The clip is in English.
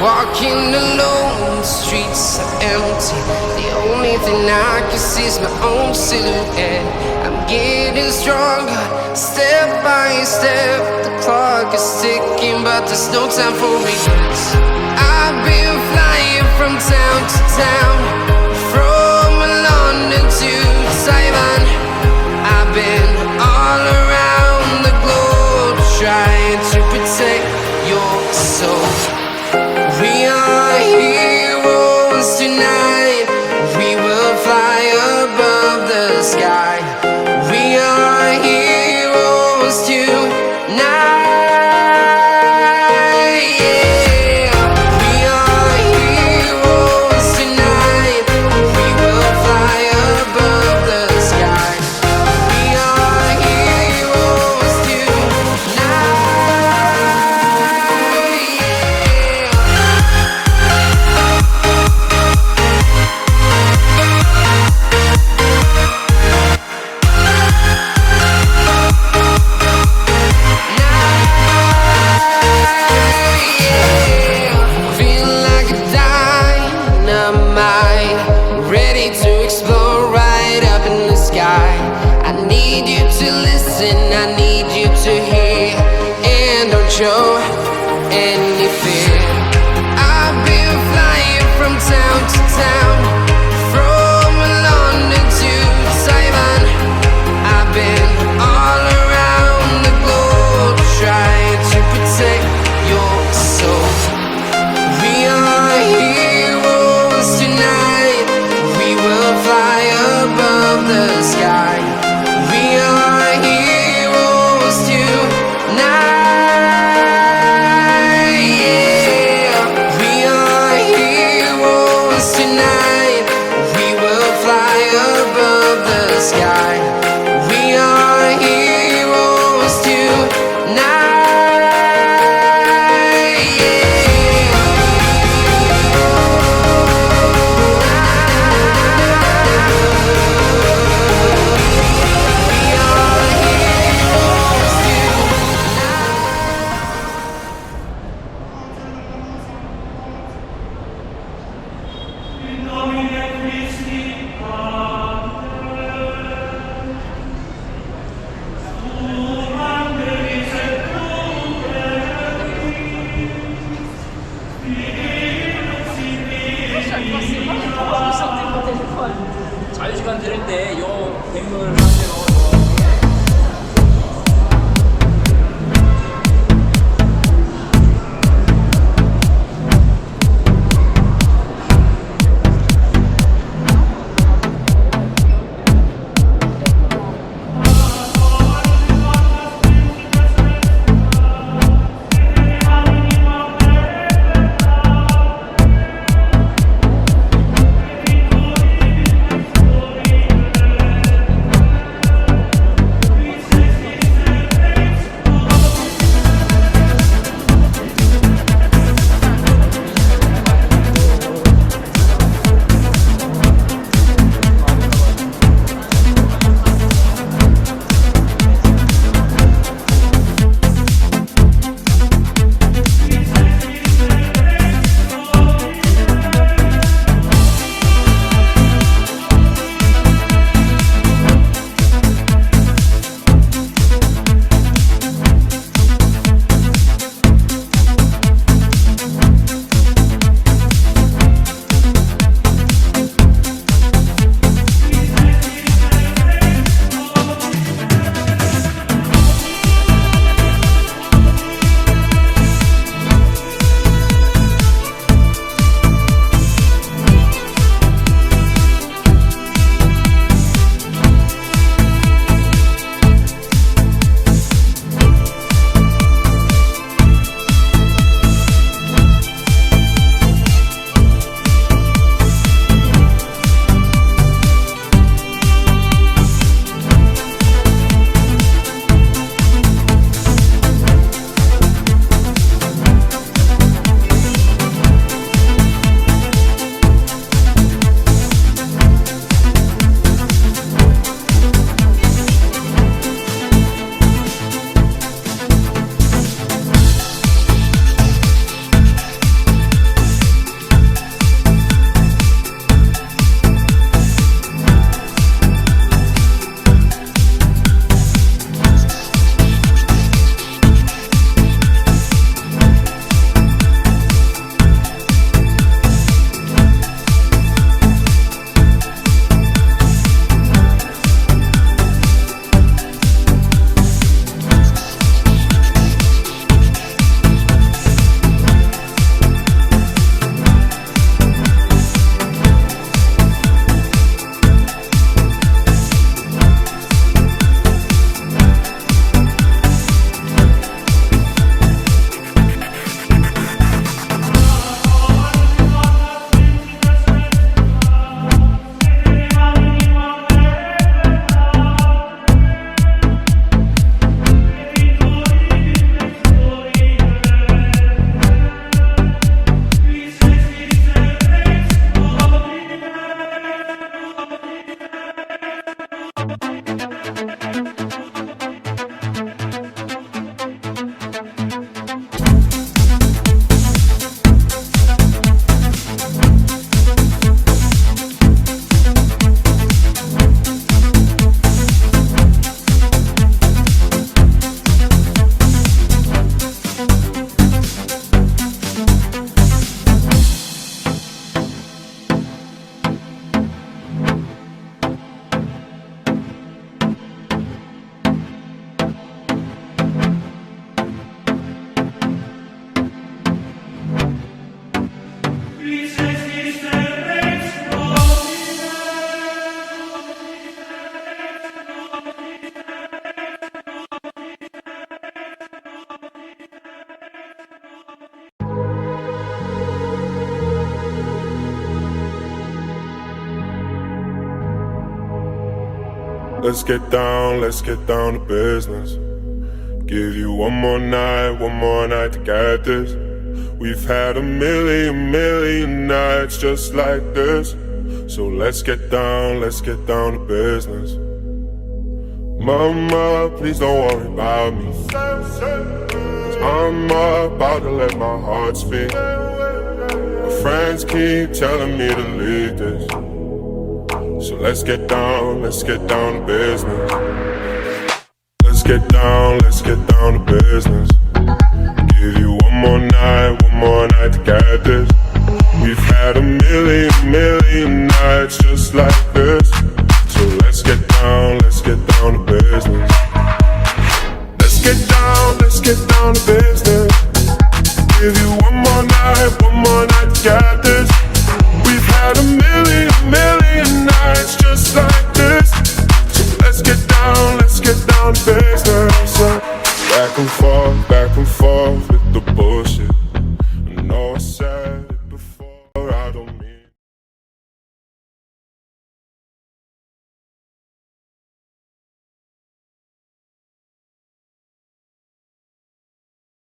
Walking alone, the streets are empty. The only thing I can see is my own silhouette. I'm getting stronger, step by step. The clock is ticking, but there's no time for regrets. I've been flying from town to town, from London to Taiwan. I've been all around the globe, trying to protect your soul. We are heroes tonight. We will fly above the sky. We are heroes tonight. Yeah. We are heroes tonight. We will fly above the sky. We are heroes tonight. I need you to hear and don't show any fear. I've been flying from town to town, from London to Taiwan. I've been all around the globe, trying to protect your soul. We are heroes tonight. We will fly above the sky. We are heroes tonight. Yeah. We are heroes tonight. We will fly above the sky. We are heroes tonight. 자유시간 되는데 요 뱅글 상태로 Let's get down to business. Give you one more night to get this. We've had a million nights just like this. So let's get down to business. Mama, please don't worry about me, 'cause I'm about to let my heart speak. My friends keep telling me to leave this. So let's get down to business. Let's get down to business. Give you one more night to get this. We've had a million nights just like this. So let's get down to business. Let's get down to business.